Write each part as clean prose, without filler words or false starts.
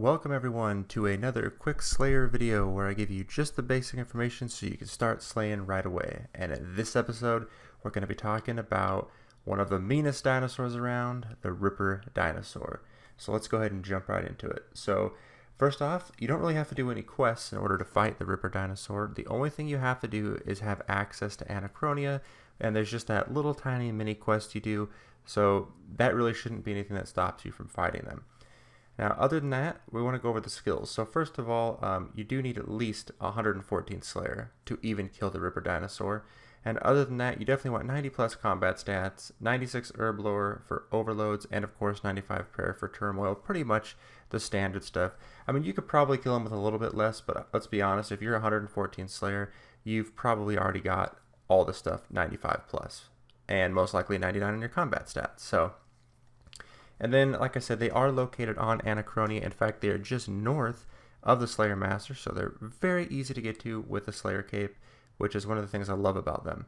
Welcome everyone to another quick Slayer video where I give you just the basic information so you can start slaying right away. And in this episode, we're going to be talking about one of the meanest dinosaurs around, the Ripper Dinosaur. So let's go ahead and jump right into it. So first off, you don't really have to do any quests in order to fight the Ripper Dinosaur. The only thing you have to do is have access to Anachronia, and there's just that little tiny mini quest you do, so that really shouldn't be anything that stops you from fighting them. Now, other than that, we want to go over the skills. So first of all, you do need at least 114 Slayer to even kill the Ripper Dinosaur. And other than that, you definitely want 90 plus combat stats, 96 herb lore for overloads, and of course 95 prayer for turmoil. Pretty much the standard stuff. I mean, you could probably kill him with a little bit less, but let's be honest, if you're 114 Slayer, you've probably already got all the stuff 95 plus, and most likely 99 in your combat stats. And then, like I said, they are located on Anachronia. In fact, they are just north of the Slayer Master, so they're very easy to get to with the Slayer Cape, which is one of the things I love about them.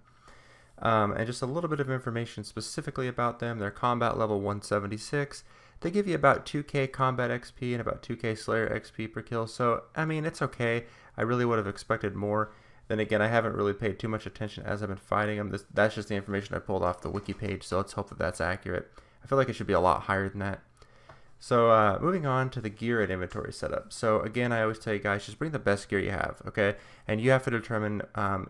And just a little bit of information specifically about them. They're combat level 176. They give you about 2k combat XP and about 2k Slayer XP per kill, so, I mean, it's okay. I really would have expected more. Then again, I haven't really paid too much attention as I've been fighting them. That's just the information I pulled off the wiki page, so let's hope that that's accurate. I feel like it should be a lot higher than that. So moving on to the gear and inventory setup. So again, I always tell you guys, just bring the best gear you have, okay? And you have to determine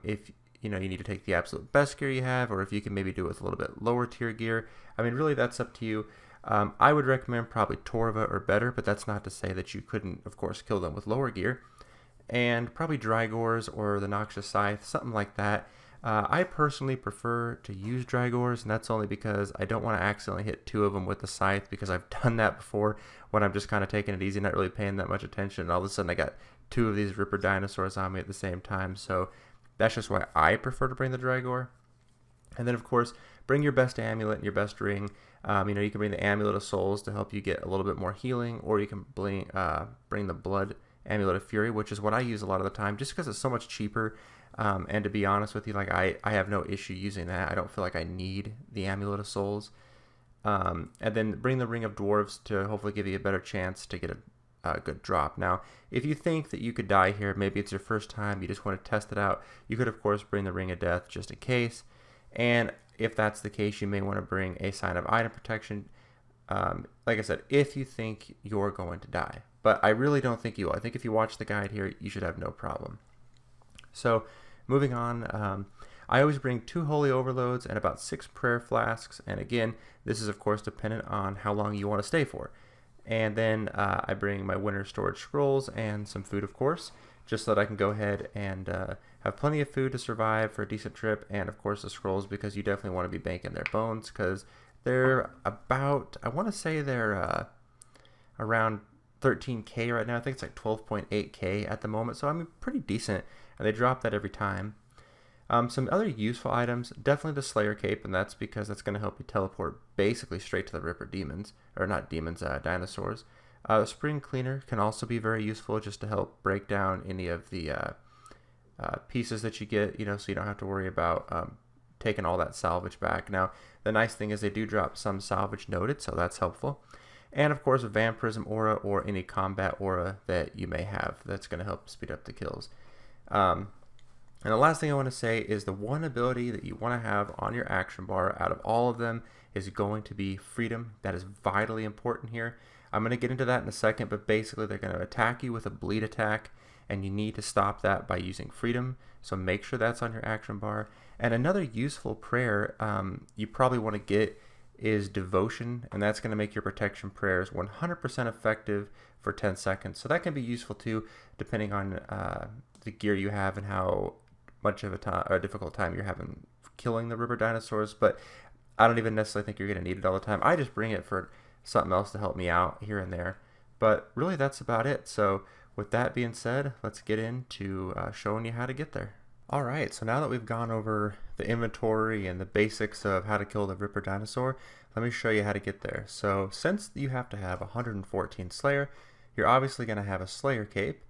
if you need to take the absolute best gear you have, or if you can maybe do it with a little bit lower tier gear. I mean, really, that's up to you. I would recommend probably Torva or better, but that's not to say that you couldn't, of course, kill them with lower gear. And probably Drygores or the Noxious Scythe, something like that. I personally prefer to use Drygores, and that's only because I don't want to accidentally hit two of them with the Scythe, because I've done that before when I'm just kind of taking it easy, not really paying that much attention, and all of a sudden I got two of these Ripper Dinosaurs on me at the same time. So that's just why I prefer to bring the Drygore. And then, of course, bring your best amulet and your best ring. You can bring the Amulet of Souls to help you get a little bit more healing, or you can bring the Blood Amulet of Fury, which is what I use a lot of the time, just because it's so much cheaper. And to be honest with you, like I have no issue using that. I don't feel like I need the Amulet of Souls. And then bring the Ring of Dwarves to hopefully give you a better chance to get a good drop. Now, if you think that you could die here, maybe it's your first time, you just want to test it out, you could of course bring the Ring of Death just in case. And if that's the case, you may want to bring a Sign of Item Protection. Like I said, if you think you're going to die. But I really don't think you will. I think if you watch the guide here, you should have no problem. So, moving on, I always bring 2 Holy Overloads and about 6 Prayer Flasks, and again, this is of course dependent on how long you want to stay for. And then I bring my Winter Storage Scrolls and some food, of course, just so that I can go ahead and have plenty of food to survive for a decent trip, and of course the scrolls, because you definitely want to be banking their bones, because they're about, I want to say they're around 13k right now. I think it's like 12.8k at the moment, so I mean pretty decent, and they drop that every time. Some other useful items, definitely the Slayer Cape, and that's because that's going to help you teleport basically straight to the Ripper Demons, or not demons, dinosaurs. Spring Cleaner can also be very useful, just to help break down any of the pieces that you get, so you don't have to worry about taking all that salvage back. Now, the nice thing is they do drop some salvage noted, so that's helpful. And of course, a Vampirism Aura or any combat aura that you may have, that's going to help speed up the kills. And the last thing I want to say is the one ability that you want to have on your action bar out of all of them is going to be Freedom. That is vitally important here. I'm going to get into that in a second, but basically they're going to attack you with a bleed attack, and you need to stop that by using Freedom. So make sure that's on your action bar. And another useful prayer you probably want to get is Devotion, and that's going to make your protection prayers 100% effective for 10 seconds. So that can be useful too, depending on the gear you have and how much of a difficult time you're having killing the Ripper Dinosaurs. But I don't even necessarily think you're going to need it all the time. I just bring it for something else to help me out here and there. But really, that's about it. So with that being said, let's get into showing you how to get there. Alright, so now that we've gone over the inventory and the basics of how to kill the Ripper Dinosaur, let me show you how to get there. So since you have to have 114 Slayer, you're obviously going to have a Slayer Cape.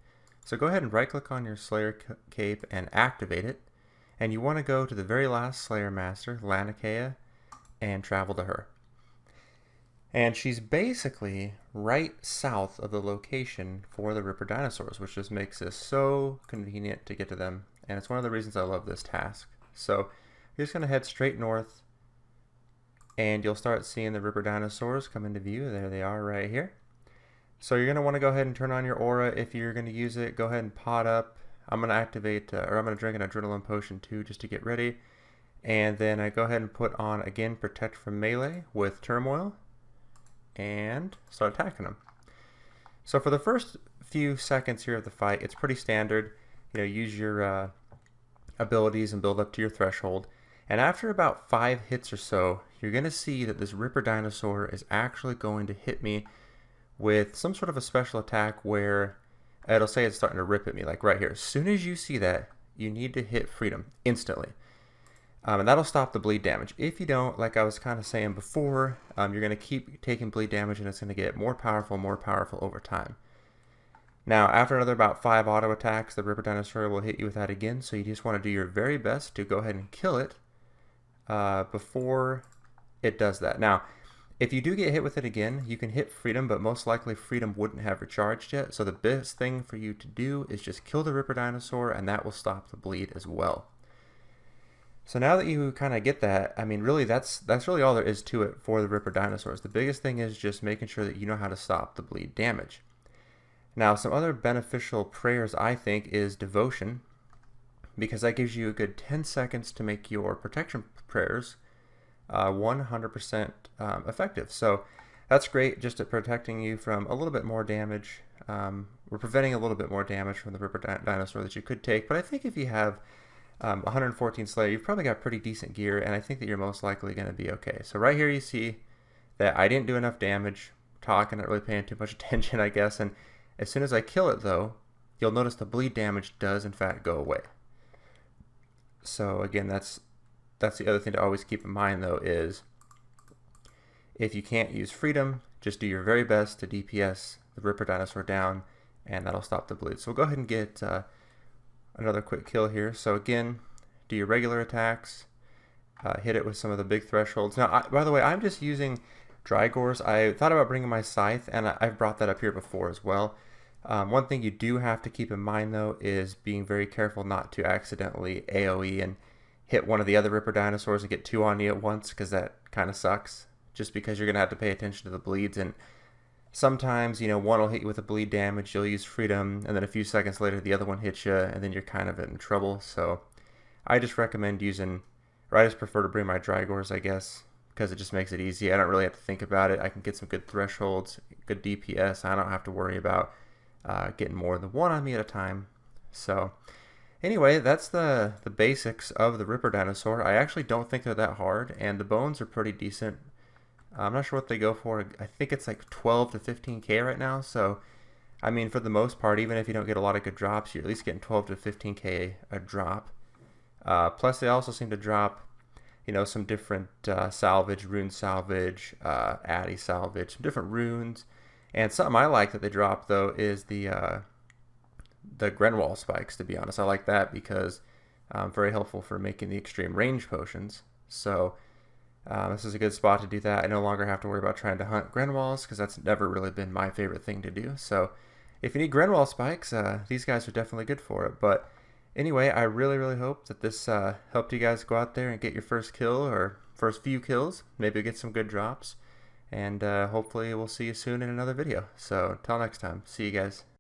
So go ahead and right click on your Slayer Cape and activate it. And you want to go to the very last Slayer Master, Laniakea, and travel to her. And she's basically right south of the location for the Ripper Dinosaurs, which just makes this so convenient to get to them. And it's one of the reasons I love this task. So you're just going to head straight north, and you'll start seeing the Ripper Dinosaurs come into view. There they are right here. So you're going to want to go ahead and turn on your aura if you're going to use it. Go ahead and pot up. I'm going to activate, or I'm going to drink an adrenaline potion too, just to get ready. And then I go ahead and put on, again, Protect from Melee with Turmoil, and start attacking them. So for the first few seconds here of the fight, it's pretty standard. Use your abilities and build up to your threshold. And after about 5 hits or so, you're going to see that this Ripper Dinosaur is actually going to hit me with some sort of a special attack where it'll say it's starting to rip at me, like right here. As soon as you see that, you need to hit Freedom instantly. And that'll stop the bleed damage. If you don't, like I was kind of saying before, you're going to keep taking bleed damage, and it's going to get more powerful over time. Now, after another about 5 auto attacks, the Ripper Dinosaur will hit you with that again, so you just want to do your very best to go ahead and kill it before it does that. Now, if you do get hit with it again, you can hit Freedom, but most likely Freedom wouldn't have recharged yet, so the best thing for you to do is just kill the Ripper Dinosaur, and that will stop the bleed as well. So now that you kind of get that, I mean, really, that's really all there is to it for the Ripper Dinosaurs. The biggest thing is just making sure that you know how to stop the bleed damage. Now, some other beneficial prayers, I think, is Devotion, because that gives you a good 10 seconds to make your protection prayers 100% effective. So that's great, just at protecting you from a little bit more damage. We're preventing a little bit more damage from the Ripper Dinosaur that you could take, but I think if you have 114 Slayer, you've probably got pretty decent gear, and I think that you're most likely going to be okay. So right here you see that I didn't do enough damage, talking, not really paying too much attention, I guess, and as soon as I kill it, though, you'll notice the bleed damage does in fact go away. So again, that's the other thing to always keep in mind, though, is if you can't use Freedom, just do your very best to DPS the Ripper Dinosaur down, and that'll stop the bleed. So we'll go ahead and get another quick kill here. So again, do your regular attacks, hit it with some of the big thresholds. Now, by the way, I'm just using Drygores. I thought about bringing my scythe, and I've brought that up here before as well. One thing you do have to keep in mind, though, is being very careful not to accidentally AoE and hit one of the other Ripper Dinosaurs and get 2 on you at once, because that kind of sucks, just because you're going to have to pay attention to the bleeds. And sometimes, one will hit you with a bleed damage, you'll use Freedom, and then a few seconds later the other one hits you, and then you're kind of in trouble. So I just recommend using, or I just prefer to bring my Drygores, I guess, because it just makes it easy. I don't really have to think about it. I can get some good thresholds, good DPS. I don't have to worry about getting more than 1 on me at a time. So anyway, that's the basics of the Ripper Dinosaur. I actually don't think they're that hard, and the bones are pretty decent. I'm not sure what they go for. I think it's like 12 to 15k right now. So, I mean, for the most part, even if you don't get a lot of good drops, you're at least getting 12 to 15k a drop. Plus, they also seem to drop, some different salvage, rune salvage, addy salvage, some different runes. And something I like that they drop, though, is the Grenwall spikes, to be honest. I like that because very helpful for making the extreme range potions. So this is a good spot to do that. I no longer have to worry about trying to hunt Grenwalls, because that's never really been my favorite thing to do. So if you need Grenwall spikes, these guys are definitely good for it. But anyway, I really, really hope that this helped you guys go out there and get your first kill, or first few kills. Maybe get some good drops. And hopefully we'll see you soon in another video. So until next time, see you guys.